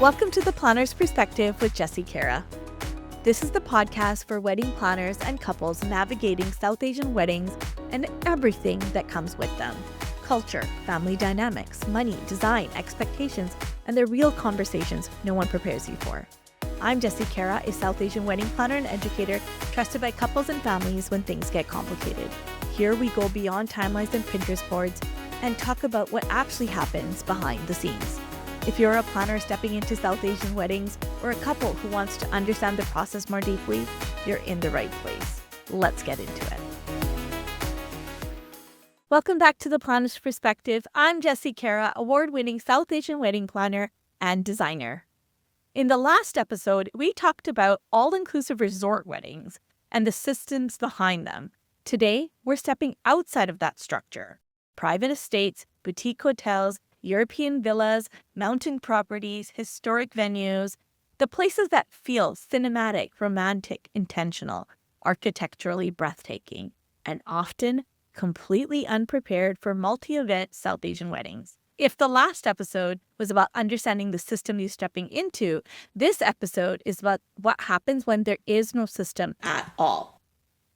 Welcome to The Planner's Perspective with Jessie Kara. This is the podcast for wedding planners and couples navigating South Asian weddings and everything that comes with them. Culture, family dynamics, money, design, expectations, and the real conversations no one prepares you for. I'm Jessie Kara, a South Asian wedding planner and educator trusted by couples and families when things get complicated. Here we go beyond timelines and Pinterest boards and talk about what actually happens behind the scenes. If you're a planner stepping into South Asian weddings or a couple who wants to understand the process more deeply, you're in the right place. Let's get into it. Welcome back to The Planner's Perspective. I'm Jessie Kara, award-winning South Asian wedding planner and designer. In the last episode, we talked about all-inclusive resort weddings and the systems behind them. Today, we're stepping outside of that structure. Private estates, boutique hotels, European villas, mountain properties, historic venues, the places that feel cinematic, romantic, intentional, architecturally breathtaking, and often completely unprepared for multi-event South Asian weddings. If the last episode was about understanding the system you're stepping into, this episode is about what happens when there is no system at all.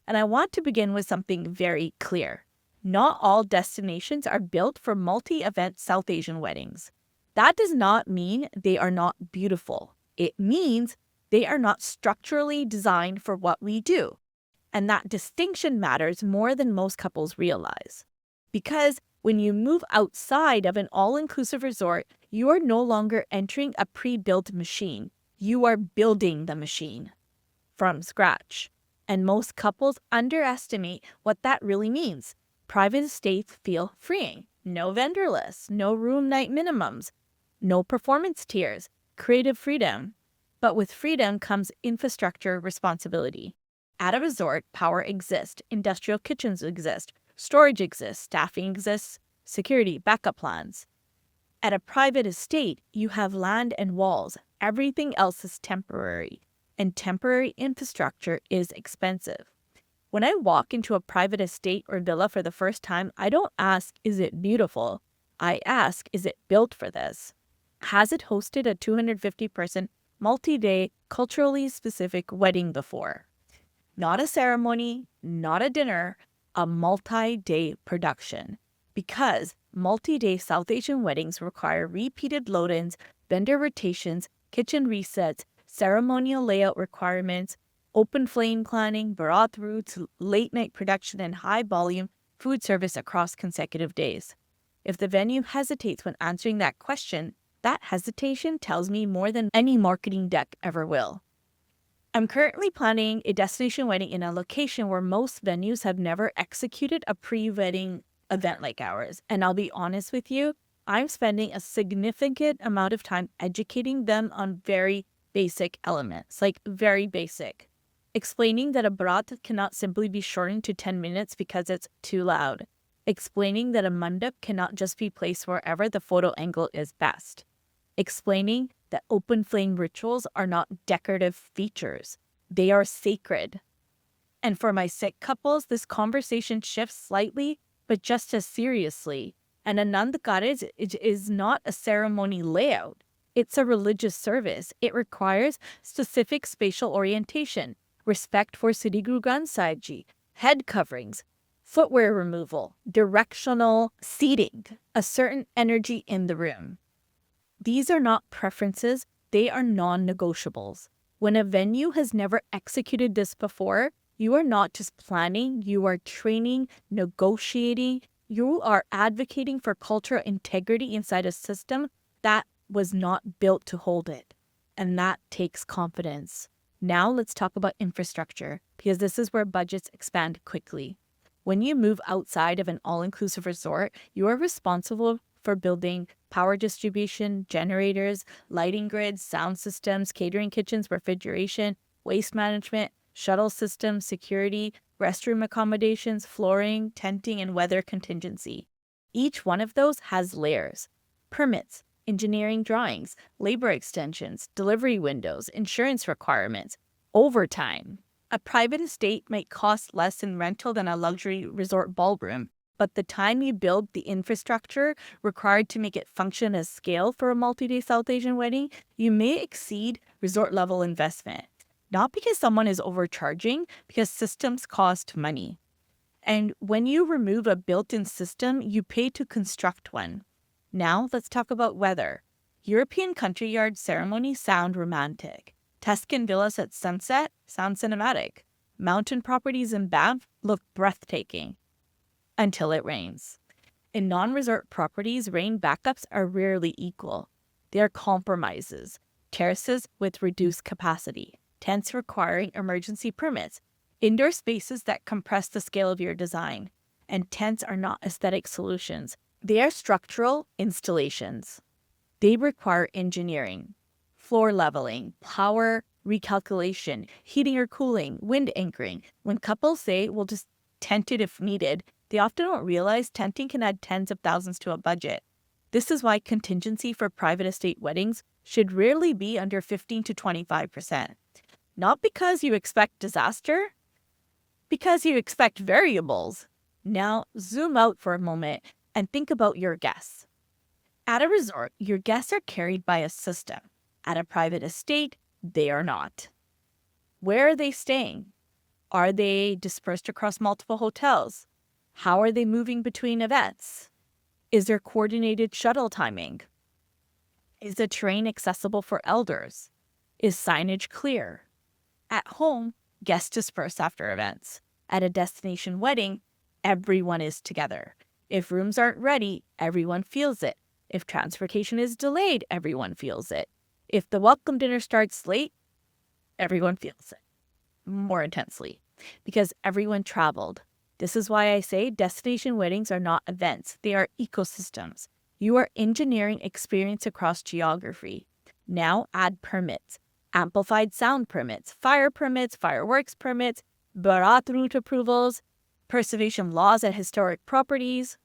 And I want to begin with something very clear. Not all destinations are built for multi-event South Asian weddings. That does not mean they are not beautiful. It means they are not structurally designed for what we do. And that distinction matters more than most couples realize. Because when you move outside of an all-inclusive resort, you are no longer entering a pre-built machine. You are building the machine from scratch. And most couples underestimate what that really means. Private estates feel freeing. No vendor lists, no room night minimums, no performance tiers, creative freedom. But with freedom comes infrastructure responsibility. At a resort, power exists, industrial kitchens exist, storage exists, staffing exists, security, backup plans. At a private estate, you have land and walls. Everything else is temporary, and temporary infrastructure is expensive. When I walk into a private estate or villa for the first time, I don't ask, is it beautiful? I ask, is it built for this? Has it hosted a 250-person, multi-day, culturally specific wedding before? Not a ceremony, not a dinner, a multi-day production. Because multi-day South Asian weddings require repeated load-ins, vendor rotations, kitchen resets, ceremonial layout requirements, open flame planning, baraat routes, late-night production, and high-volume food service across consecutive days. If the venue hesitates when answering that question, that hesitation tells me more than any marketing deck ever will. I'm currently planning a destination wedding in a location where most venues have never executed a pre-wedding event like ours. And I'll be honest with you, I'm spending a significant amount of time educating them on very basic elements, like very basic. Explaining that a baraat cannot simply be shortened to 10 minutes because it's too loud. Explaining that a mandap cannot just be placed wherever the photo angle is best. Explaining that open flame rituals are not decorative features. They are sacred. And for my Sikh couples, this conversation shifts slightly, but just as seriously. And Anand Karaj is not a ceremony layout. It's a religious service. It requires specific spatial orientation, respect for Sri Guru Granth Sahib Ji, head coverings, footwear removal, directional seating, a certain energy in the room. These are not preferences, they are non-negotiables. When a venue has never executed this before, you are not just planning, you are training, negotiating, you are advocating for cultural integrity inside a system that was not built to hold it. And that takes confidence. Now let's talk about infrastructure, because this is where budgets expand quickly. When you move outside of an all-inclusive resort, you are responsible for building power distribution, generators, lighting grids, sound systems, catering kitchens, refrigeration, waste management, shuttle systems, security, restroom accommodations, flooring, tenting, and weather contingency. Each one of those has layers. Permits, engineering drawings, labor extensions, delivery windows, insurance requirements, overtime. A private estate might cost less in rental than a luxury resort ballroom, But the time you build the infrastructure required to make it function as scale for a multi-day South Asian wedding, you may exceed resort-level investment. Not because someone is overcharging, because systems cost money. And when you remove a built-in system, you pay to construct one. Now, let's talk about weather. European country yard ceremonies sound romantic. Tuscan villas at sunset sound cinematic. Mountain properties in Banff look breathtaking. Until it rains. In non-resort properties, rain backups are rarely equal. They are compromises. Terraces with reduced capacity. Tents requiring emergency permits. Indoor spaces that compress the scale of your design. And tents are not aesthetic solutions. They are structural installations. They require engineering, floor leveling, power recalculation, heating or cooling, wind anchoring. When couples say, we'll just tent it if needed, they often don't realize tenting can add tens of thousands to a budget. This is why contingency for private estate weddings should rarely be under 15 to 25%. Not because you expect disaster, because you expect variables. Now, zoom out for a moment and think about your guests. At a resort, your guests are carried by a system. At a private estate, they are not. Where are they staying? Are they dispersed across multiple hotels? How are they moving between events? Is there coordinated shuttle timing? Is the terrain accessible for elders? Is signage clear? At home, guests disperse after events. At a destination wedding, everyone is together. If rooms aren't ready, everyone feels it. If transportation is delayed, everyone feels it. If the welcome dinner starts late, everyone feels it more intensely because everyone traveled. This is why I say destination weddings are not events. They are ecosystems. You are engineering experience across geography. Now add permits, amplified sound permits, fireworks permits, Bharat route approvals, preservation laws at historic properties.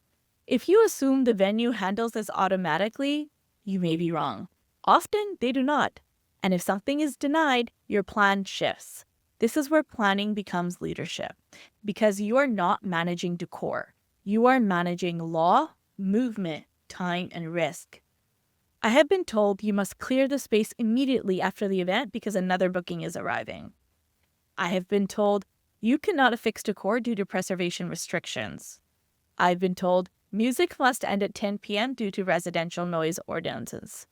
If you assume the venue handles this automatically, you may be wrong. Often, they do not. And if something is denied, your plan shifts. This is where planning becomes leadership, because you are not managing decor. You are managing law, movement, time, and risk. I have been told you must clear the space immediately after the event because another booking is arriving. I have been told you cannot affix decor due to preservation restrictions. I've been told music must end at 10 p.m. due to residential noise ordinances.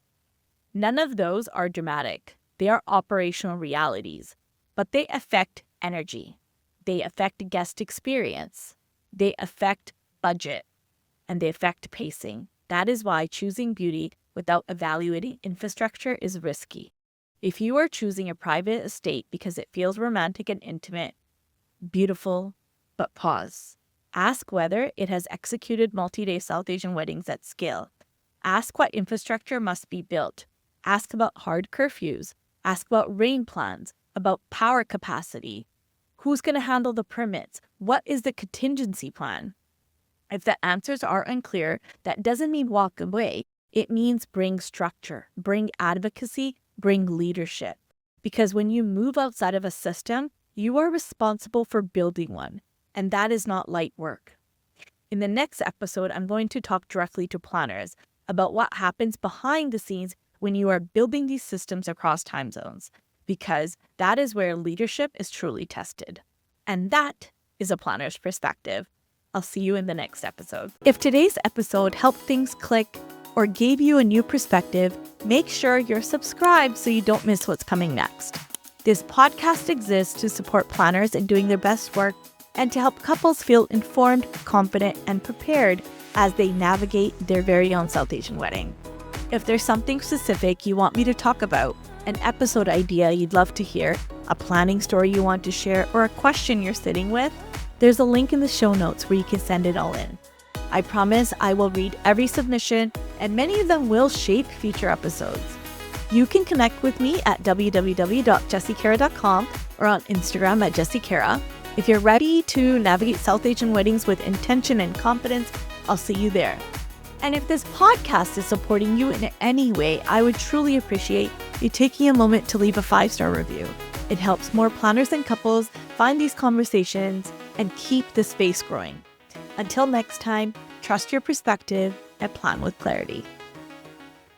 None of those are dramatic. They are operational realities, but they affect energy. They affect guest experience. They affect budget, and they affect pacing. That is why choosing beauty without evaluating infrastructure is risky. If you are choosing a private estate because it feels romantic and intimate, beautiful, but pause. Ask whether it has executed multi-day South Asian weddings at scale. Ask what infrastructure must be built. Ask about hard curfews. Ask about rain plans, about power capacity. Who's going to handle the permits? What is the contingency plan? If the answers are unclear, that doesn't mean walk away. It means bring structure, bring advocacy, bring leadership. Because when you move outside of a system, you are responsible for building one. And that is not light work. In the next episode, I'm going to talk directly to planners about what happens behind the scenes when you are building these systems across time zones, because that is where leadership is truly tested. And that is a planner's perspective. I'll see you in the next episode. If today's episode helped things click or gave you a new perspective, make sure you're subscribed so you don't miss what's coming next. This podcast exists to support planners in doing their best work and to help couples feel informed, confident, and prepared as they navigate their very own South Asian wedding. If there's something specific you want me to talk about, an episode idea you'd love to hear, a planning story you want to share, or a question you're sitting with, there's a link in the show notes where you can send it all in. I promise I will read every submission, and many of them will shape future episodes. You can connect with me at www.jessiekara.com or on Instagram at jessiekara. If you're ready to navigate South Asian weddings with intention and confidence, I'll see you there. And if this podcast is supporting you in any way, I would truly appreciate you taking a moment to leave a 5-star review. It helps more planners and couples find these conversations and keep the space growing. Until next time, trust your perspective and plan with clarity.